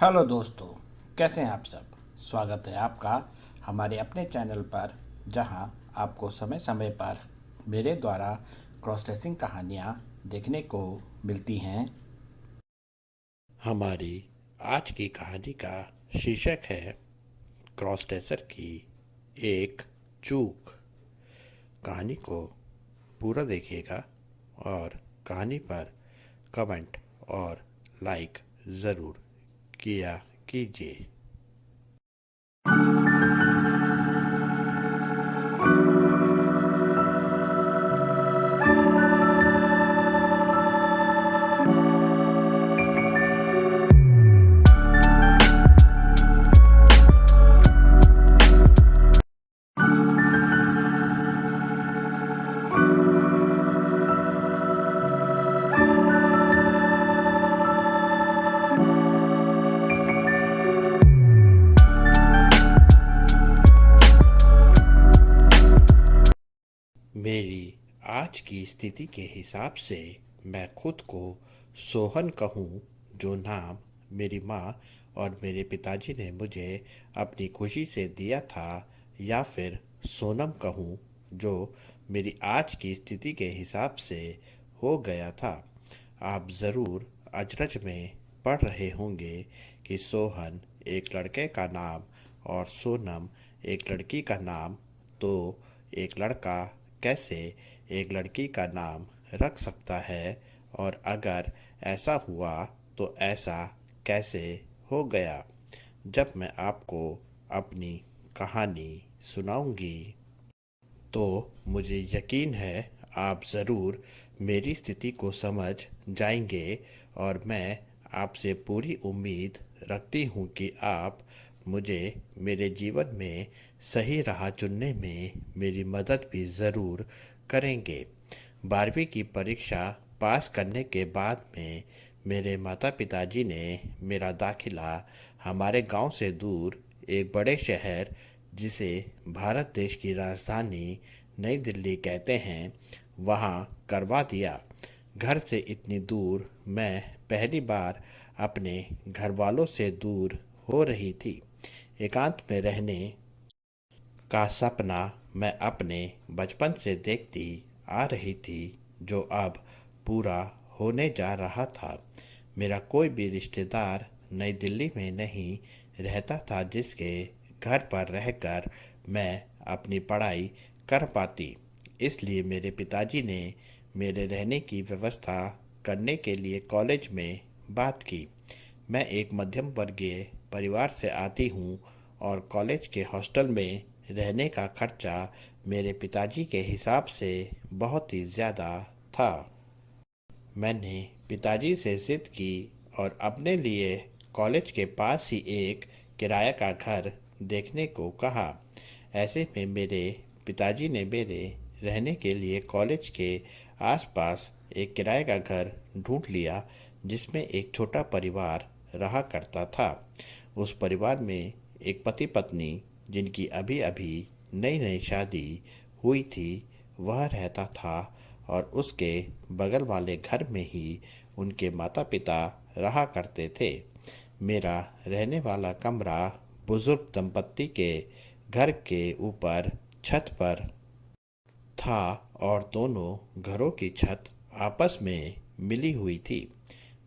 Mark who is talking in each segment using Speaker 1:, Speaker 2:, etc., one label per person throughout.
Speaker 1: Hello दोस्तों, कैसे हैं आप सब। स्वागत है आपका हमारे अपने चैनल पर, जहां आपको समय समय पर मेरे द्वारा क्रॉस रेसिंग कहानियां देखने को मिलती हैं। हमारी आज की कहानी का शीर्षक है क्रॉस रेसर की एक चूक। कहानी को पूरा देखिएगा और कहानी पर कमेंट और लाइक ज़रूर किया कीजिए। मेरी आज की स्थिति के हिसाब से मैं खुद को सोहन कहूँ, जो नाम मेरी माँ और मेरे पिताजी ने मुझे अपनी खुशी से दिया था, या फिर सोनम कहूँ, जो मेरी आज की स्थिति के हिसाब से हो गया था। आप ज़रूर अचरज में पढ़ रहे होंगे कि सोहन एक लड़के का नाम और सोनम एक लड़की का नाम, तो एक लड़का कैसे एक लड़की का नाम रख सकता है, और अगर ऐसा हुआ तो ऐसा कैसे हो गया। जब मैं आपको अपनी कहानी सुनाऊंगी तो मुझे यकीन है आप ज़रूर मेरी स्थिति को समझ जाएंगे, और मैं आपसे पूरी उम्मीद रखती हूँ कि आप मुझे मेरे जीवन में सही राह चुनने में मेरी मदद भी ज़रूर करेंगे। 12वीं की परीक्षा पास करने के बाद में मेरे माता पिताजी ने मेरा दाखिला हमारे गांव से दूर एक बड़े शहर, जिसे भारत देश की राजधानी नई दिल्ली कहते हैं, वहाँ करवा दिया। घर से इतनी दूर मैं पहली बार अपने घर वालों से दूर हो रही थी। एकांत में रहने का सपना मैं अपने बचपन से देखती आ रही थी, जो अब पूरा होने जा रहा था। मेरा कोई भी रिश्तेदार नई दिल्ली में नहीं रहता था, जिसके घर पर रहकर मैं अपनी पढ़ाई कर पाती। इसलिए मेरे पिताजी ने मेरे रहने की व्यवस्था करने के लिए कॉलेज में बात की। मैं एक मध्यम वर्गीय परिवार से आती हूँ, और कॉलेज के हॉस्टल में रहने का खर्चा मेरे पिताजी के हिसाब से बहुत ही ज़्यादा था। मैंने पिताजी से ज़िद की और अपने लिए कॉलेज के पास ही एक किराया का घर देखने को कहा। ऐसे में मेरे पिताजी ने मेरे रहने के लिए कॉलेज के आसपास एक किराए का घर ढूंढ लिया, जिसमें एक छोटा परिवार रहा करता था। उस परिवार में एक पति पत्नी, जिनकी अभी अभी नई नई शादी हुई थी, वह रहता था, और उसके बगल वाले घर में ही उनके माता पिता रहा करते थे। मेरा रहने वाला कमरा बुजुर्ग दंपत्ति के घर के ऊपर छत पर था, और दोनों घरों की छत आपस में मिली हुई थी।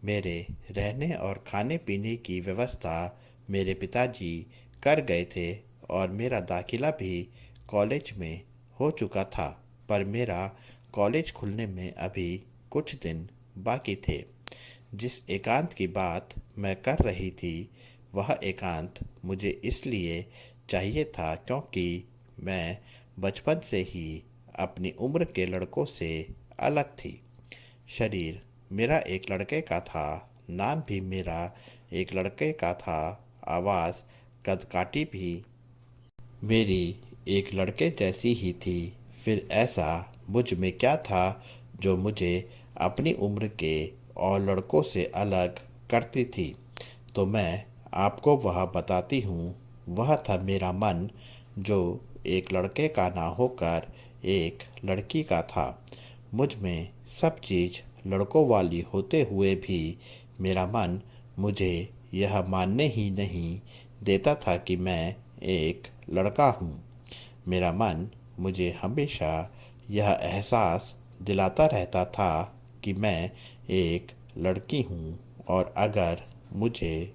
Speaker 1: मेरे रहने और खाने पीने की व्यवस्था मेरे पिताजी कर गए थे, और मेरा दाखिला भी कॉलेज में हो चुका था, पर मेरा कॉलेज खुलने में अभी कुछ दिन बाकी थे। जिस एकांत की बात मैं कर रही थी, वह एकांत मुझे इसलिए चाहिए था क्योंकि मैं बचपन से ही अपनी उम्र के लड़कों से अलग थी। शरीर मेरा एक लड़के का था, नाम भी मेरा एक लड़के का था, आवाज़ कदकाठी भी मेरी एक लड़के जैसी ही थी। फिर ऐसा मुझ में क्या था जो मुझे अपनी उम्र के और लड़कों से अलग करती थी? तो मैं आपको वह बताती हूँ। वह था मेरा मन, जो एक लड़के का ना होकर एक लड़की का था। मुझ में सब चीज़ लड़कों वाली होते हुए भी मेरा मन मुझे यह मानने ही नहीं देता था कि मैं एक लड़का हूँ। मेरा मन मुझे हमेशा यह एहसास दिलाता रहता था कि मैं एक लड़की हूँ, और अगर मुझे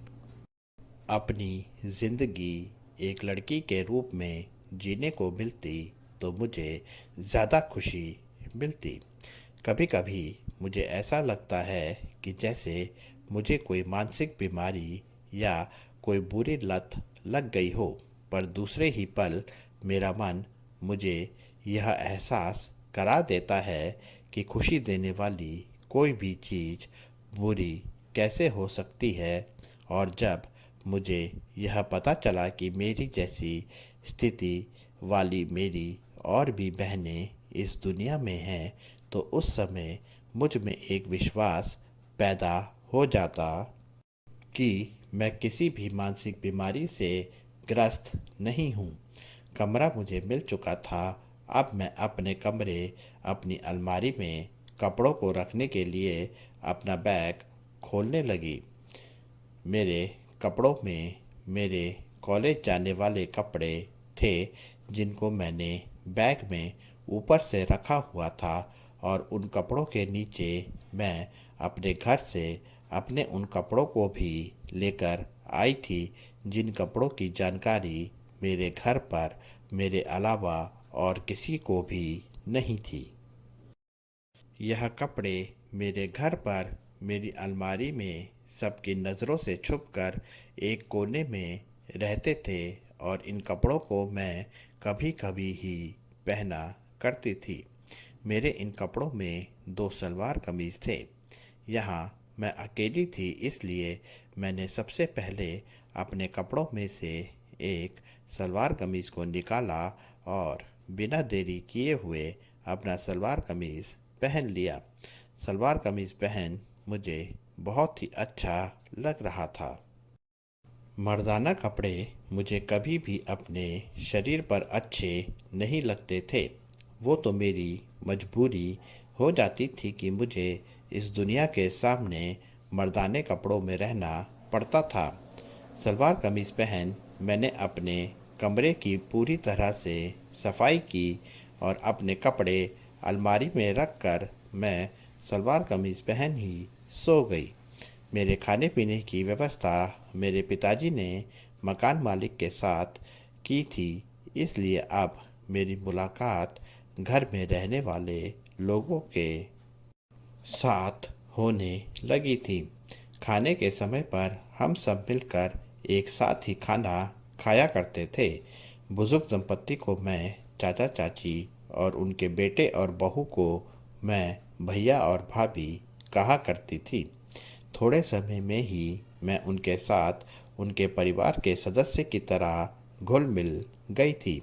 Speaker 1: अपनी ज़िंदगी एक लड़की के रूप में जीने को मिलती तो मुझे ज़्यादा खुशी मिलती। कभी कभी मुझे ऐसा लगता है कि जैसे मुझे कोई मानसिक बीमारी या कोई बुरी लत लग गई हो, पर दूसरे ही पल मेरा मन मुझे यह एहसास करा देता है कि खुशी देने वाली कोई भी चीज़ बुरी कैसे हो सकती है। और जब मुझे यह पता चला कि मेरी जैसी स्थिति वाली मेरी और भी बहनें इस दुनिया में हैं, तो उस समय मुझ में एक विश्वास पैदा हो जाता कि मैं किसी भी मानसिक बीमारी से ग्रस्त नहीं हूँ। कमरा मुझे मिल चुका था। अब मैं अपने कमरे, अपनी अलमारी में कपड़ों को रखने के लिए अपना बैग खोलने लगी। मेरे कपड़ों में मेरे कॉलेज जाने वाले कपड़े थे, जिनको मैंने बैग में ऊपर से रखा हुआ था, और उन कपड़ों के नीचे मैं अपने घर से अपने उन कपड़ों को भी लेकर आई थी, जिन कपड़ों की जानकारी मेरे घर पर मेरे अलावा और किसी को भी नहीं थी। यह कपड़े मेरे घर पर मेरी अलमारी में सबकी नज़रों से छुपकर एक कोने में रहते थे, और इन कपड़ों को मैं कभी कभी ही पहना करती थी। मेरे इन कपड़ों में दो सलवार कमीज़ थे। यहाँ मैं अकेली थी, इसलिए मैंने सबसे पहले अपने कपड़ों में से एक सलवार कमीज़ को निकाला और बिना देरी किए हुए अपना सलवार कमीज़ पहन लिया। सलवार कमीज़ पहन मुझे बहुत ही अच्छा लग रहा था। मर्दाना कपड़े मुझे कभी भी अपने शरीर पर अच्छे नहीं लगते थे। वो तो मेरी मजबूरी हो जाती थी कि मुझे इस दुनिया के सामने मर्दाने कपड़ों में रहना पड़ता था। सलवार कमीज़ पहन मैंने अपने कमरे की पूरी तरह से सफाई की, और अपने कपड़े अलमारी में रख कर मैं सलवार कमीज़ पहन ही सो गई। मेरे खाने पीने की व्यवस्था मेरे पिताजी ने मकान मालिक के साथ की थी, इसलिए अब मेरी मुलाकात घर में रहने वाले लोगों के साथ होने लगी थी। खाने के समय पर हम सब मिलकर एक साथ ही खाना खाया करते थे। बुजुर्ग दंपत्ति को मैं चाचा चाची और उनके बेटे और बहू को मैं भैया और भाभी कहा करती थी। थोड़े समय में ही मैं उनके साथ उनके परिवार के सदस्य की तरह घुल मिल गई थी।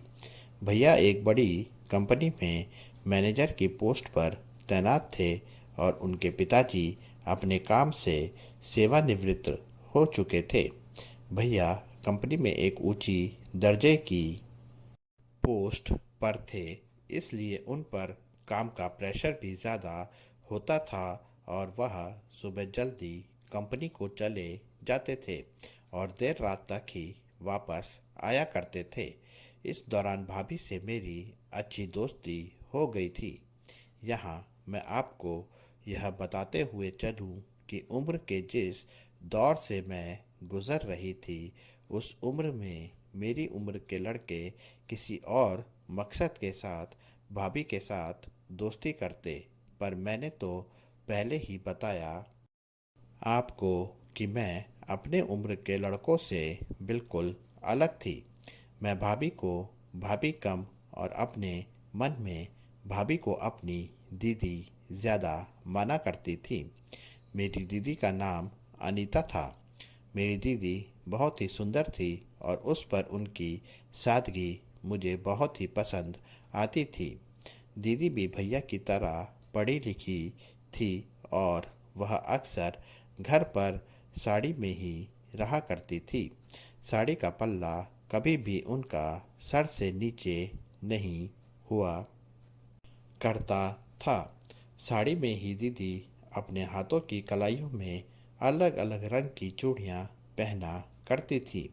Speaker 1: भैया एक बड़ी कंपनी में मैनेजर की पोस्ट पर तैनात थे, और उनके पिताजी अपने काम से सेवानिवृत्त हो चुके थे। भैया कंपनी में एक ऊंची दर्जे की पोस्ट पर थे, इसलिए उन पर काम का प्रेशर भी ज़्यादा होता था, और वह सुबह जल्दी कंपनी को चले जाते थे और देर रात तक ही वापस आया करते थे। इस दौरान भाभी से मेरी अच्छी दोस्ती हो गई थी। यहाँ मैं आपको यह बताते हुए चलूँ कि उम्र के जिस दौर से मैं गुज़र रही थी, उस उम्र में मेरी उम्र के लड़के किसी और मकसद के साथ भाभी के साथ दोस्ती करते, पर मैंने तो पहले ही बताया आपको कि मैं अपने उम्र के लड़कों से बिल्कुल अलग थी। मैं भाभी को भाभी कम और अपने मन में भाभी को अपनी दीदी ज़्यादा माना करती थी। मेरी दीदी का नाम अनीता था। मेरी दीदी बहुत ही सुंदर थी, और उस पर उनकी सादगी मुझे बहुत ही पसंद आती थी। दीदी भी भैया की तरह पढ़ी लिखी थी, और वह अक्सर घर पर साड़ी में ही रहा करती थी। साड़ी का पल्ला कभी भी उनका सर से नीचे नहीं हुआ करता था। साड़ी में ही दीदी अपने हाथों की कलाइयों में अलग अलग रंग की चूड़ियाँ पहना करती थी।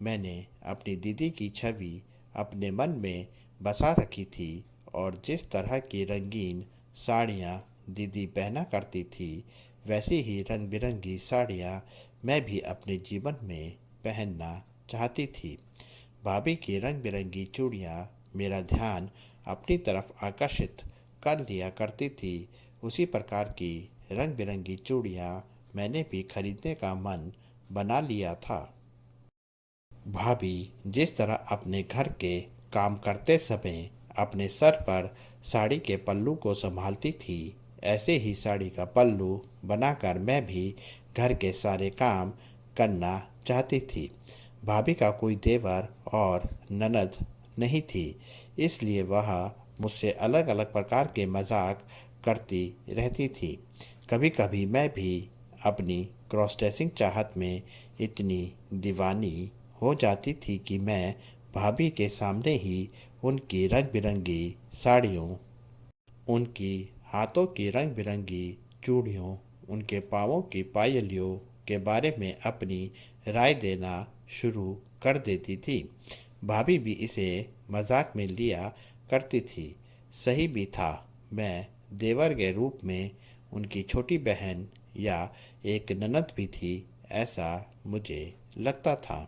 Speaker 1: मैंने अपनी दीदी की छवि अपने मन में बसा रखी थी और जिस तरह की रंगीन साड़ियाँ दीदी पहना करती थी, वैसी ही रंग बिरंगी साड़ियाँ मैं भी अपने जीवन में पहनना चाहती थी। भाभी की रंग बिरंगी चूड़ियाँ मेरा ध्यान अपनी तरफ आकर्षित कर लिया करती थी। उसी प्रकार की रंग बिरंगी चूड़ियाँ मैंने भी खरीदने का मन बना लिया था। भाभी जिस तरह अपने घर के काम करते समय अपने सर पर साड़ी के पल्लू को संभालती थी, ऐसे ही साड़ी का पल्लू बनाकर मैं भी घर के सारे काम करना चाहती थी। भाभी का कोई देवर और ननद नहीं थी, इसलिए वह मुझसे अलग अलग प्रकार के मजाक करती रहती थी। कभी कभी मैं भी अपनी क्रॉस ड्रेसिंग चाहत में इतनी दीवानी हो जाती थी कि मैं भाभी के सामने ही उनकी रंग बिरंगी साड़ियों, उनकी हाथों की रंग बिरंगी चूड़ियों, उनके पाँवों की पायलियों के बारे में अपनी राय देना शुरू कर देती थी। भाभी भी इसे मजाक में लिया करती थी। सही भी था, मैं देवर के रूप में उनकी छोटी बहन या एक ननद भी थी, ऐसा मुझे लगता था।